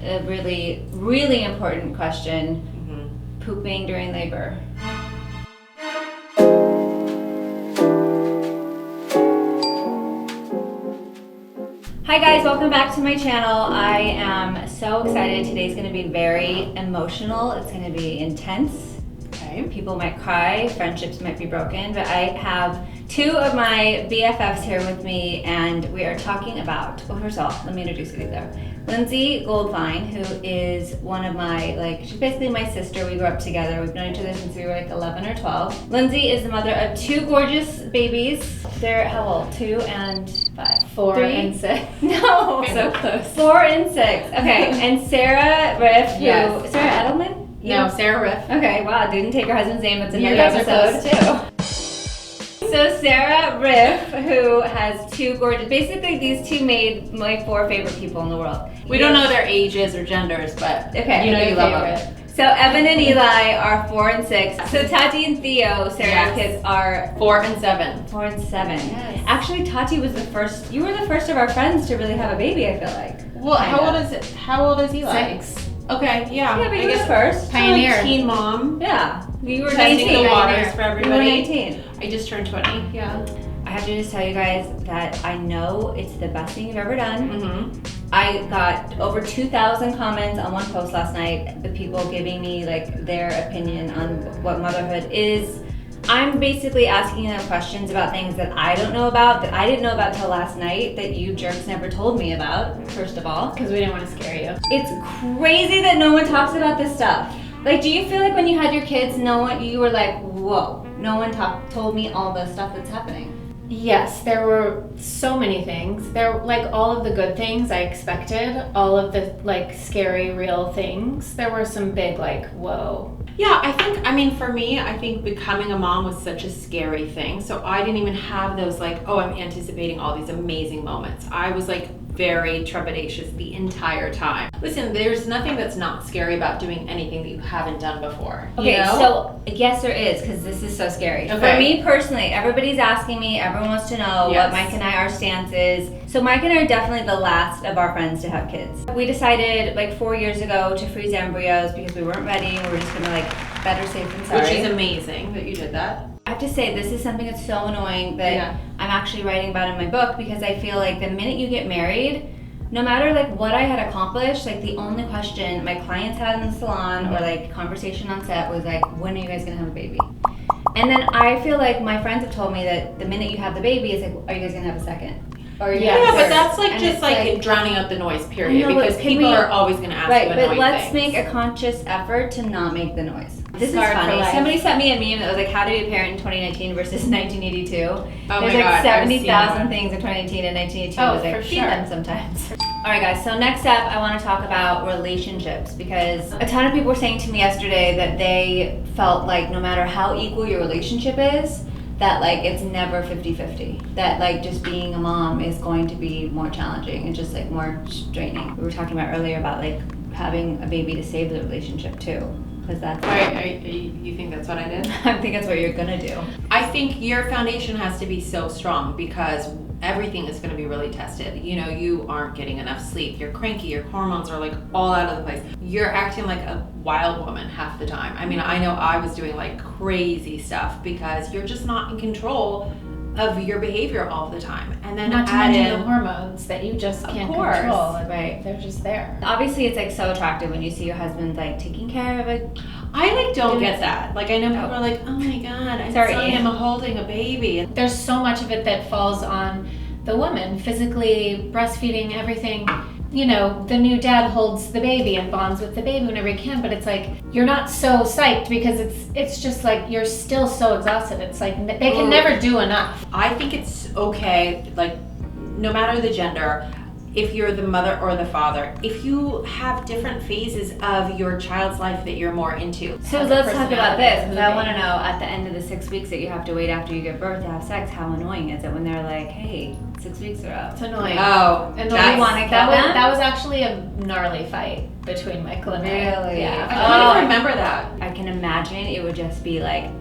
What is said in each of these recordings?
A really, really important question. Pooping during labor. Hi guys, welcome back to my channel. I am so excited. Today's going to be very emotional. It's going to be intense. Okay. People might cry, friendships might be broken, but I have two of my BFFs here with me and we are talking about, well, first of all, let me introduce you though. Lindsay Goldfine, who is one of my, she's basically my sister. We grew up together. We've known each other since we were 11 or 12. Lindsay is the mother of two gorgeous babies. They're how old? 2 and 5? 4 3 and 6. No. So close. 4 and 6. Okay, and Sara Riff, who, yes. Sara Edelman? No, Sara Riff. Okay, wow, didn't take her husband's name. That's You another guys are episode. close too. So Sara Riff, who has two gorgeous, basically these two made my 4 favorite people in the world. We don't know their ages or genders, but okay, you know you love them. So Evan and Eli are 4 and 6. So Tati and Theo, Sara's kids, are 4 and 7. 4 and 7. Yes. Actually, Tati was the first. You were the first of our friends to really have a baby. I feel like. Well, how old is Eli? 6. Okay, yeah. Yeah, but you were the first. Pioneer. Teen mom. Yeah, you were Testing 19. the waters for everybody. You were 19. I just turned 20. Yeah. I have to just tell you guys that I know it's the best thing you've ever done. Mm-hmm. I got over 2,000 comments on one post last night, the people giving me their opinion on what motherhood is. I'm basically asking them questions about things that I don't know about, that I didn't know about till last night, that you jerks never told me about, first of all. Because we didn't want to scare you. It's crazy that no one talks about this stuff. Do you feel like when you had your kids, you were like, whoa, no one told me all the stuff that's happening? Yes, there were so many things. There, all of the good things I expected, all of the scary, real things. There were some big whoa. Yeah, for me, I think becoming a mom was such a scary thing. So I didn't even have those I'm anticipating all these amazing moments. I was very trepidatious the entire time. Listen, there's nothing that's not scary about doing anything that you haven't done before. Okay, you know? so yes there is, because this is so scary. Okay. For me personally, everybody's asking me, everyone wants to know what Mike and our stance is. So Mike and I are definitely the last of our friends to have kids. We decided 4 years ago to freeze embryos because we weren't ready and we were just gonna better safe than sorry. Which is amazing that you did that. I have to say, this is something that's so annoying that I'm actually writing about in my book, because I feel the minute you get married, no matter what I had accomplished, the only question my clients had in the salon or conversation on set was when are you guys gonna have a baby? And then I feel my friends have told me that the minute you have the baby, it's are you guys gonna have a second? Or but that's just drowning out the noise, period. Because people are always gonna ask you annoying but let's things. make a conscious effort to not make the noise. This is Hard funny. for life. Somebody sent me a meme that was how to be a parent in 2019 versus 1982. Oh There's my God, 70,000 things in 2019 and 1982 Oh, was for feed sure. them sometimes. All right guys, so next up I want to talk about relationships, because a ton of people were saying to me yesterday that they felt no matter how equal your relationship is, that it's never 50-50. That just being a mom is going to be more challenging and just more draining. We were talking about earlier about having a baby to save the relationship too. Because that's you think that's what I did? I think that's what you're gonna do. I think your foundation has to be so strong because everything is going to be really tested. You aren't getting enough sleep. You're cranky. Your hormones are all out of the place. You're acting like a wild woman half the time. I know I was doing crazy stuff because you're just not in control of your behavior all the time. And then not to mention the hormones that you just can't control. Right. They're just there. Obviously it's so attractive when you see your husband taking care of it. I don't get that. I know people are oh my God, I saw him holding a baby. There's so much of it that falls on the woman, physically, breastfeeding, everything. The new dad holds the baby and bonds with the baby whenever he can, but it's you're not so psyched because it's just you're still so exhausted. It's they can never do enough. I think it's okay, no matter the gender, if you're the mother or the father, if you have different phases of your child's life that you're more into. So let's talk about this, because I want to know at the end of the 6 weeks that you have to wait after you give birth to have sex, how annoying is it when they're hey, 6 weeks are up? It's annoying. Oh, and that was actually a gnarly fight between Michael and I. Really? Yeah. I can't even remember that. I can imagine it would just be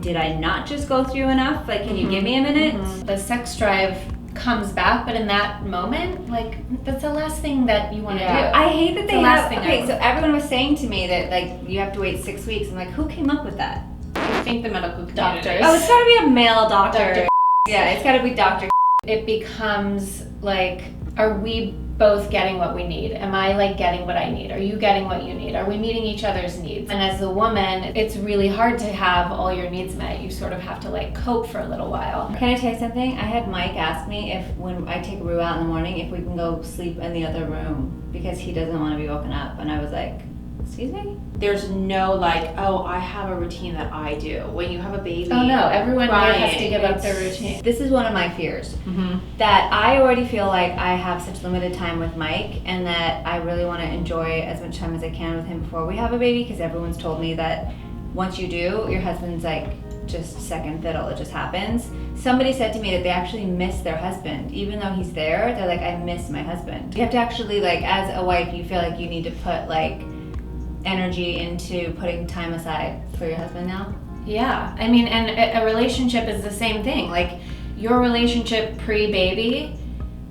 did I not just go through enough? Can you give me a minute? The sex drive comes back, but in that moment, like, that's the last thing that you want to do. I hate that It's they the last have, thing okay, I so everyone was saying to me that, like, you have to wait 6 weeks. I'm like, who came up with that? I think the medical community. Doctors. Oh, it's gotta be a male doctor. Dr. Yeah, it's gotta be Dr. It becomes like, are we both getting what we need? Am I like getting what I need? Are you getting what you need? Are we meeting each other's needs? And as a woman, it's really hard to have all your needs met. You sort of have to like cope for a little while. Can I tell you something? I had Mike ask me if when I take Rue out in the morning, if we can go sleep in the other room because he doesn't want to be woken up. And I was like, excuse me? There's no like, oh, I have a routine that I do. When you have a baby. Oh no, everyone there has to crying, give up their routine. This is one of my fears. Mm-hmm. That I already feel like I have such limited time with Mike and that I really want to enjoy as much time as I can with him before we have a baby, because everyone's told me that once you do, your husband's like just second fiddle, it just happens. Somebody said to me that they actually miss their husband. Even though he's there, they're like, I miss my husband. You have to actually, like, as a wife, you feel like you need to put like energy into putting time aside for your husband now? Yeah, I mean, and a relationship is the same thing. Like, your relationship pre-baby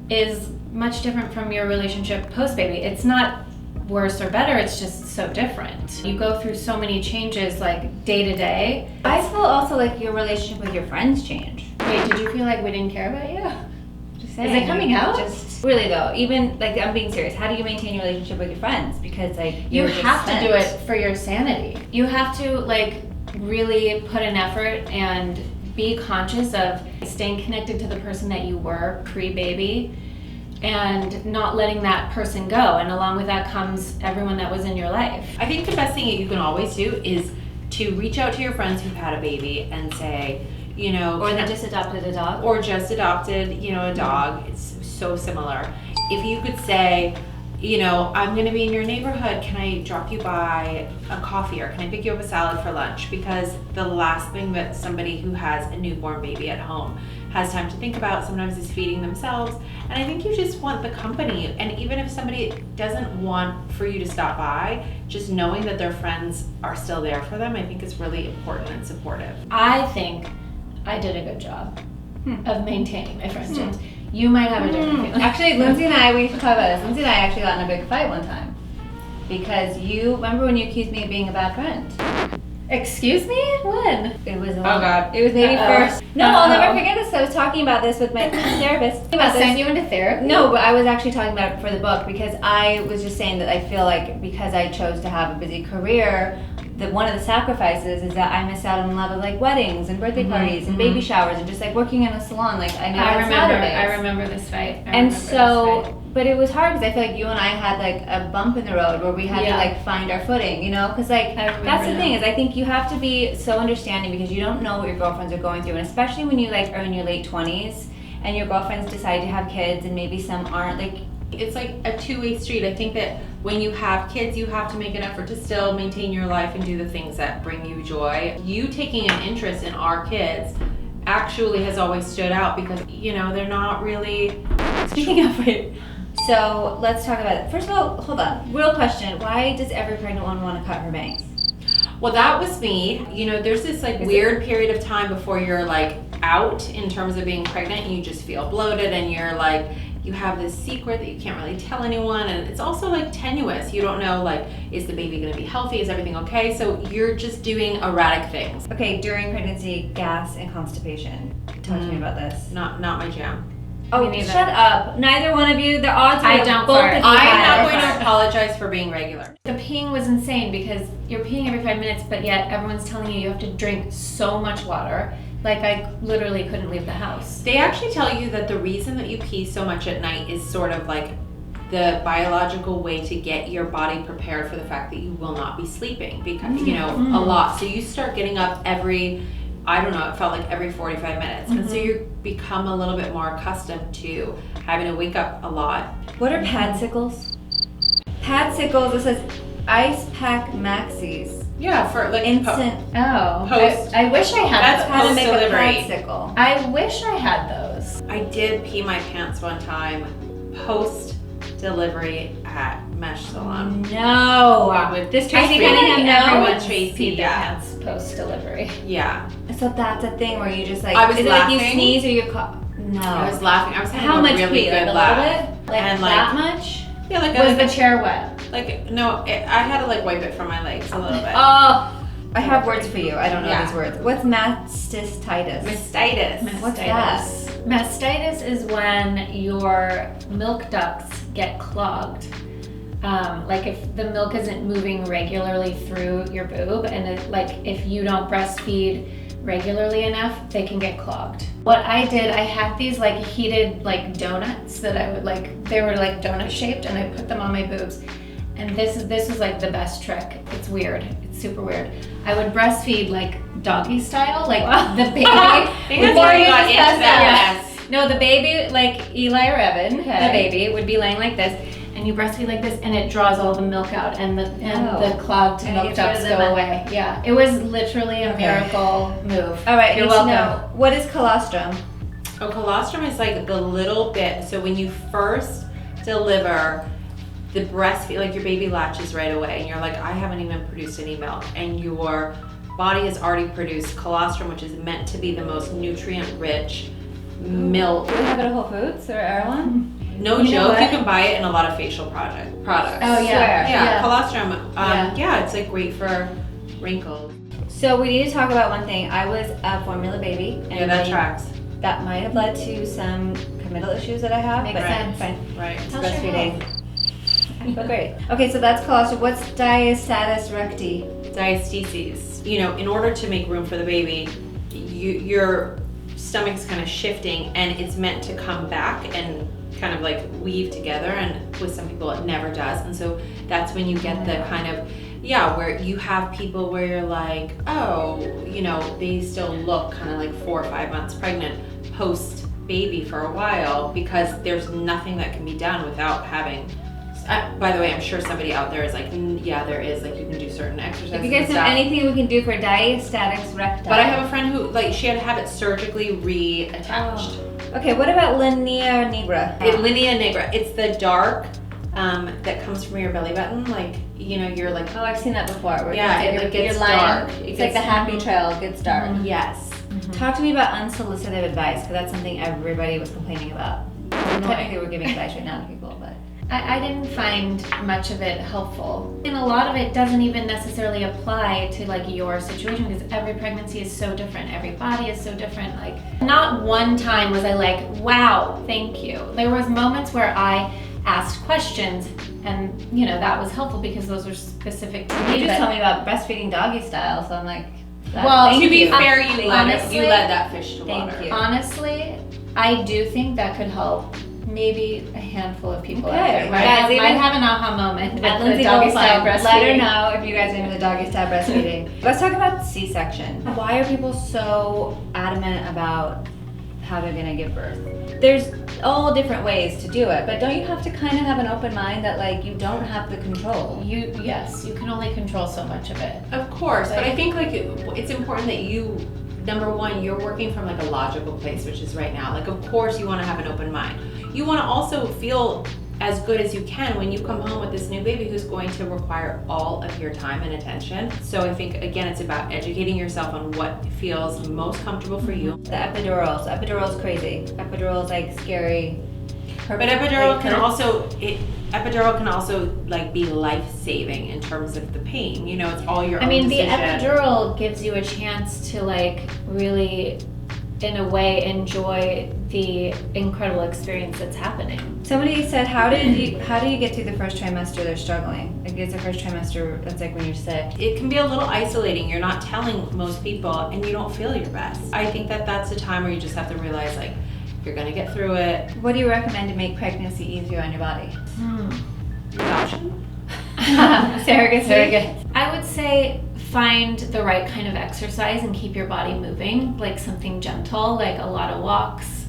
is much different from your relationship post-baby. It's not worse or better, it's just so different. You go through so many changes, like, day to day. I feel also like your relationship with your friends change. Wait, did you feel like we didn't care about you? Just Is it coming out? Just really though, even like I'm being serious. How do you maintain your relationship with your friends? Because like You you're just have to do spent. it for your sanity. You have to like really put an effort and be conscious of staying connected to the person that you were pre-baby and not letting that person go. And along with that comes everyone that was in your life. I think the best thing that you can always do is to reach out to your friends who've had a baby and say, you know, Or that just adopted a dog. or just adopted, you know, a dog. It's so similar. If you could say, you know, I'm going to be in your neighborhood. Can I drop you by a coffee or can I pick you up a salad for lunch? Because the last thing that somebody who has a newborn baby at home has time to think about sometimes is feeding themselves. And I think you just want the company. And even if somebody doesn't want for you to stop by, just knowing that their friends are still there for them, I think is really important and supportive. I think I did a good job of maintaining my friendships. You might have a different feeling. Actually, Lindsay and I, we should talk about this. Lindsay and I actually got in a big fight one time. Because you, remember when you accused me of being a bad friend? Excuse me? When? It was, God. It was maybe Uh-oh. first. No, I'll never forget this. I was talking about this with my therapist. I send you into therapy? No, but I was actually talking about it for the book because I was just saying that I feel like because I chose to have a busy career, that one of the sacrifices is that I miss out on a lot of like weddings and birthday parties and baby showers and just like working in a salon. Like I know I remember this fight. And so, but it was hard because I feel like you and I had like a bump in the road where we had to Yeah. like find our footing, you know? Because like I remember that's the that. thing is I think you have to be so understanding because you don't know what your girlfriends are going through, and especially when you like are in your late 20s and your girlfriends decide to have kids and maybe some aren't like. It's like a two-way street. I think that when you have kids, you have to make an effort to still maintain your life and do the things that bring you joy. You taking an interest in our kids actually has always stood out because, you know, they're not really... Speaking of it, so let's talk about it. First of all, hold on. Real question. Why does every pregnant woman want to cut her bangs? Well, that was me. You know, there's this like weird period of time before you're like out in terms of being pregnant and you just feel bloated and you're like, you have this secret that you can't really tell anyone, and it's also like tenuous. You don't know, like, is the baby gonna be healthy? Is everything okay? So you're just doing erratic things. Okay, during pregnancy, gas and constipation. Talk to me about this. Not my jam. Oh, Me neither. shut up. Neither one of you, the odds I are don't both fart. of you I'm had not it. going to apologize for being regular. The peeing was insane because you're peeing every 5 minutes, but yet everyone's telling you have to drink so much water. Like, I literally couldn't leave the house. They actually tell you that the reason that you pee so much at night is sort of like the biological way to get your body prepared for the fact that you will not be sleeping because, you know, a lot. So you start getting up every, I don't know, it felt like every 45 minutes. And so you become a little bit more accustomed to having to wake up a lot. What are padsicles? Padsicles, it says ice pack maxis. Yeah, for like Instant. Oh, Post. I wish I had That's those. How to make a Post-delivery. padsicle. I wish I had those. I did pee my pants one time post delivery at Mesh Salon. No. With This I Tracy feel Cunningham like no. everyone Tracy, peed their yeah. pants post-delivery. Yeah. So that's a thing where you just like, I was is it like you laughing. sneeze or you cough? No. I was laughing. I was having How a much really pee? good Like a laugh. little bit? Like And, that much? Yeah, like Was the chair wet? like no, I had to like wipe it from my legs a little bit. Oh, I have words for you. I don't know Yeah. these words. What's mastitis? Mastitis. What's that? Mastitis is when your milk ducts get clogged. Like if the milk isn't moving regularly through your boob, and if you don't breastfeed regularly enough, they can get clogged. What I did, I had these like heated like donuts that I would they were like donut shaped, and I put them on my boobs. And this was like the best trick. It's weird. It's super weird. I would breastfeed like doggy style, like the baby. Before you got into that mess. No, the baby, like Eli or Evan, Okay. the baby, would be laying like this, and you breastfeed like this, and it draws all the milk out, and the clogged And it milk gets rid ducts of go the away. Yeah, it was literally a Okay. miracle move. All right, You're need to welcome. know, what is colostrum? Oh, colostrum is like the little bit. So when you first deliver, the breastfeed, like your baby latches right away, and you're like, I haven't even produced any milk, and your body has already produced colostrum, which is meant to be the most nutrient-rich milk. Do we have it at Whole Foods or Erewhon? No You know joke, what? you can buy it in a lot of facial products. Oh yeah, Swear. Yeah, colostrum. Yeah. It's like great for wrinkles. So we need to talk about one thing. I was a formula baby. And Yeah, that tracks. That might have led to some committal issues that I have. Makes but sense. Fine. Right. It's How's your breastfeeding. I feel great. Okay, so that's colostrum. What's diastasis recti? Diastases. You know, in order to make room for the baby, your stomach's kind of shifting, and it's meant to come back and kind of like weave together, and with some people it never does. And so that's when you get the kind of, where you have people where you're like, oh, you know, they still look kind of like 4 or 5 months pregnant post baby for a while, because there's nothing that can be done without having. By the way, I'm sure somebody out there is like, yeah, there is, like, you can do certain exercises. If you guys and know stuff. anything we can do for diastasis recti. But I have a friend who, like, she had to have it surgically reattached. Okay, what about linea nigra? Linea nigra. It's the dark that comes from your belly button. Like, you know, you're like, Oh, I've seen that before. Where Yeah, you're, it gets you're lying. dark. It's like the happy trail. It gets dark. yes. Talk to me about unsolicited advice, because that's something everybody was complaining about. Technically, we're giving advice right now to people, but I didn't find much of it helpful. And a lot of it doesn't even necessarily apply to like your situation, because every pregnancy is so different. Every body is so different. Like, not one time was I like, wow, thank you. There was moments where I asked questions, and you know, that was helpful because those were specific to me. you just but- told me about breastfeeding doggy style, so I'm like, Well, thank To be you. fair, you Honestly, led that fish to thank water. you. Honestly, I do think that could help maybe a handful of people out Okay. there. Might, Guys, have, even- might have an aha moment with At the Lindsay doggy style Goldfine, breastfeeding. let her know if you guys are into the doggy style breastfeeding. Let's talk about C-section. Why are people so adamant about how they're gonna give birth? There's all different ways to do it, but don't you have to kind of have an open mind that like you don't have the control? Yes, you can only control so much of it. Of course, but I think like it's important that you, number one, you're working from like a logical place, which is right now. Like, of course you want to have an open mind. You want to also feel as good as you can when you come home with this new baby who's going to require all of your time and attention. So I think, again, it's about educating yourself on what feels most comfortable for you. The epidurals. Epidural's crazy. Epidural's like scary. But epidural Like, can hurts. epidural can also like be life-saving in terms of the pain. You know, it's all your I own mean, the decision. epidural gives you a chance to like really, in a way, enjoy the incredible experience that's happening. Somebody said, how do you get through the first trimester? They're struggling. Like it's the first trimester. That's like when you're sick. It can be a little isolating. You're not telling most people and you don't feel your best. I think that that's a time where you just have to realize, like, you're gonna get through it. What do you recommend to make pregnancy easier on your body? Adoption. Surrogacy. I would say find the right kind of exercise and keep your body moving, like something gentle, like a lot of walks,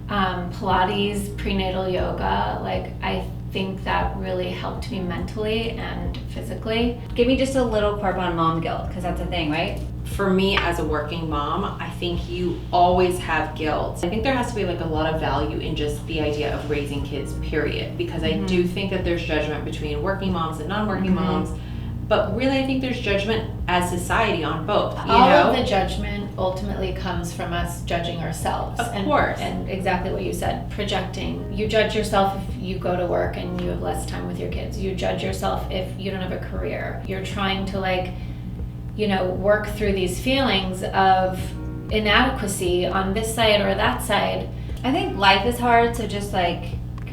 Pilates, prenatal yoga. Like, I think that really helped me mentally and physically. Give me just a little quirk on mom guilt, because that's a thing, right? For me as a working mom, I think you always have guilt. I think there has to be like a lot of value in just the idea of raising kids, period. Because I do think that there's judgment between working moms and non-working moms. But really, I think there's judgment as society on both. You All know? of the judgment ultimately comes from us judging ourselves. Of course. And exactly what you said, projecting. You judge yourself if you go to work and you have less time with your kids. You judge yourself if you don't have a career. You're trying to work through these feelings of inadequacy on this side or that side. I think life is hard, so just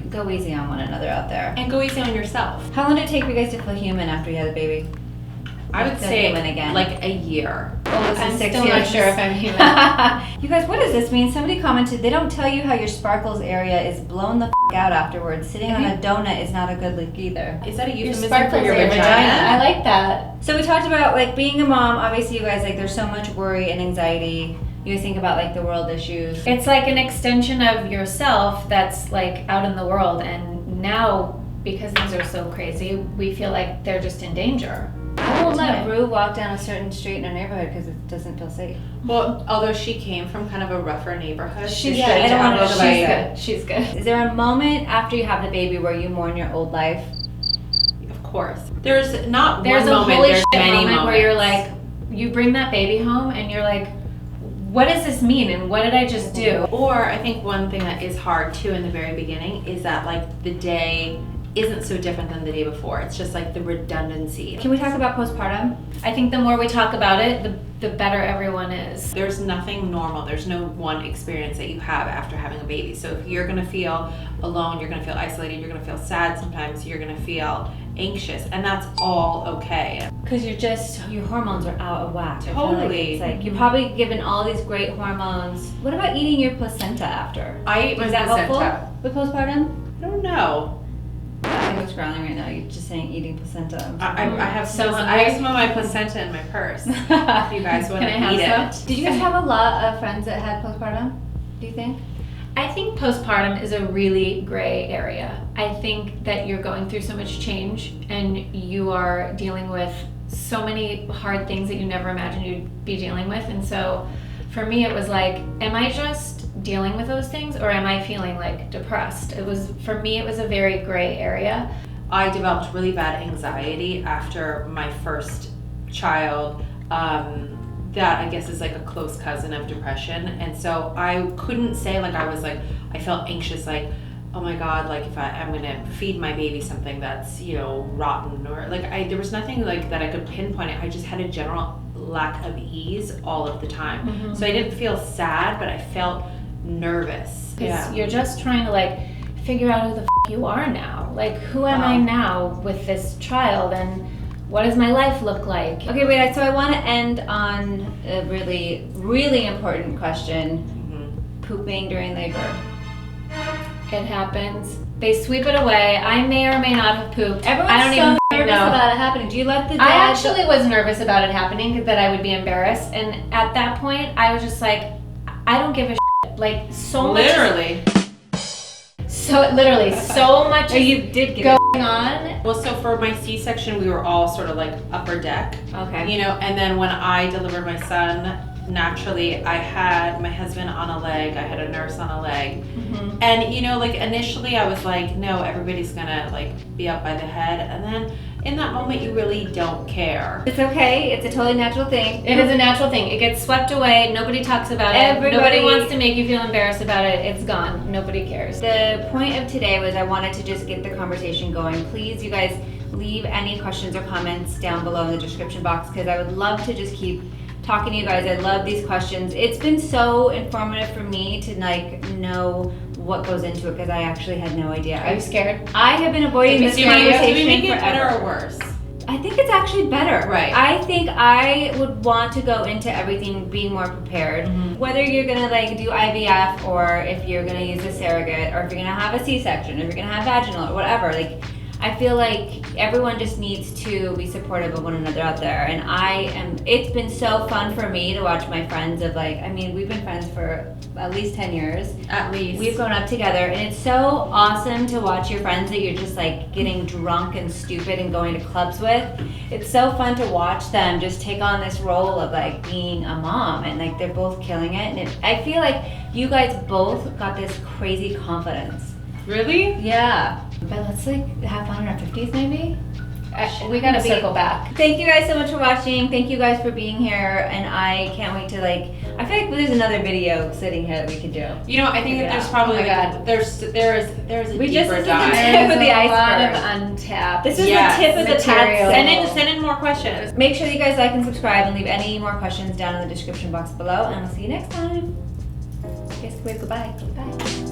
go easy on one another out there. And go easy on yourself. How long did it take for you guys to feel human after you had a baby? I would Feel say human again. like a year. Well, this I'm is 6 still years. not sure if I'm human. You guys, what does this mean? Somebody commented, they don't tell you how your sparkles area is blown the out afterwards. Sitting on a donut is not a good look either. Is that a Your euphemism sparkles for your are your vagina? I like that. So we talked about being a mom. Obviously, you guys there's so much worry and anxiety. You guys think about the world issues. It's like an extension of yourself that's out in the world, and now because things are so crazy, we feel like they're just in danger. I won't let Rue walk down a certain street in our neighborhood because it doesn't feel safe. Well, although she came from kind of a rougher neighborhood, She's good good. I don't to want have to a she's light. good. She's good. Is there a moment after you have the baby where you mourn your old life? Of course. There's not There's one a moment, holy there's shit many moment moments. where you're you bring that baby home and you're what does this mean and what did I just do? Or I think one thing that is hard too in the very beginning is that the day isn't so different than the day before. It's just the redundancy. Can we talk about postpartum? I think the more we talk about it, the better everyone is. There's nothing normal. There's no one experience that you have after having a baby. So if you're gonna feel alone, you're gonna feel isolated, you're gonna feel sad sometimes, you're gonna feel anxious, and that's all okay. Because your hormones are out of whack. I feel Totally. it's you're probably given all these great hormones. What about eating your placenta after? I ate my Is that helpful placenta. with postpartum? I don't know. I was growling right now. You're just saying eating placenta. I have So I have some of my placenta in my purse. If you guys want to Can I eat have it. Did you guys have a lot of friends that had postpartum? Do you think? I think postpartum is a really gray area. I think that you're going through so much change and you are dealing with so many hard things that you never imagined you'd be dealing with. And so for me, it was am I just dealing with those things or am I feeling depressed? For me, it was a very gray area. I developed really bad anxiety after my first child. That I guess is a close cousin of depression, and so I couldn't say I felt anxious oh my god, if I'm gonna feed my baby something that's rotten, or there was nothing that I could pinpoint it. I just had a general lack of ease all of the time. Mm-hmm. So I didn't feel sad, but I felt nervous. Because you're just trying to figure out who the you are now. Who am I now with this child, and what does my life look like? Okay, wait. So I want to end on a really, really important question. Mm-hmm. Pooping during labor. It happens. They sweep it away. I may or may not have pooped. Everyone's I don't so even nervous know. about it happening. Do you let the dad? I actually was nervous about it happening, that I would be embarrassed, and at that point, I was just I don't give a shit. So much. Literally. Literally, so much. Oh, you did get going on. Well, so for my C-section, we were all sort of upper deck. Okay. And then when I delivered my son, naturally I had my husband on a leg, I had a nurse on a leg. Mm-hmm. And initially I was no, everybody's gonna be up by the head, and then in that moment you really don't care. It's okay. It's a totally natural thing. It is a natural thing. It gets swept away. Nobody talks about it. Nobody wants to make you feel embarrassed about it. It's gone. Nobody cares. The point of today was I wanted to just get the conversation going. Please, you guys, leave any questions or comments down below in the description box because I would love to just keep talking to you guys. I love these questions. It's been so informative for me to know what goes into it because I actually had no idea. Are you scared? I have been avoiding this Do conversation we make it forever. better or worse? I think it's actually better. Right. I think I would want to go into everything being more prepared. Mm-hmm. Whether you're gonna do IVF or if you're gonna use a surrogate or if you're gonna have a C-section, if you're gonna have vaginal or whatever, I feel everyone just needs to be supportive of one another out there. And it's been so fun for me to watch my friends we've been friends for at least 10 years. At least. We've grown up together, and it's so awesome to watch your friends that you're just getting drunk and stupid and going to clubs with. It's so fun to watch them just take on this role of being a mom, and they're both killing it. And I feel you guys both got this crazy confidence. Really? Yeah. But let's have fun in our 50s maybe. We gotta circle back. Thank you guys so much for watching. Thank you guys for being here, and I can't wait to I feel like there's another video sitting here that we could do. You know, I think that there's probably there is a We deeper just dive. tip of the a lot of iceberg. untapped. This is Yes. the tip of the Material. tap. Send in more questions. Make sure you guys like and subscribe and leave any more questions down in the description box below, and I'll see you next time. I guess we're goodbye. Bye.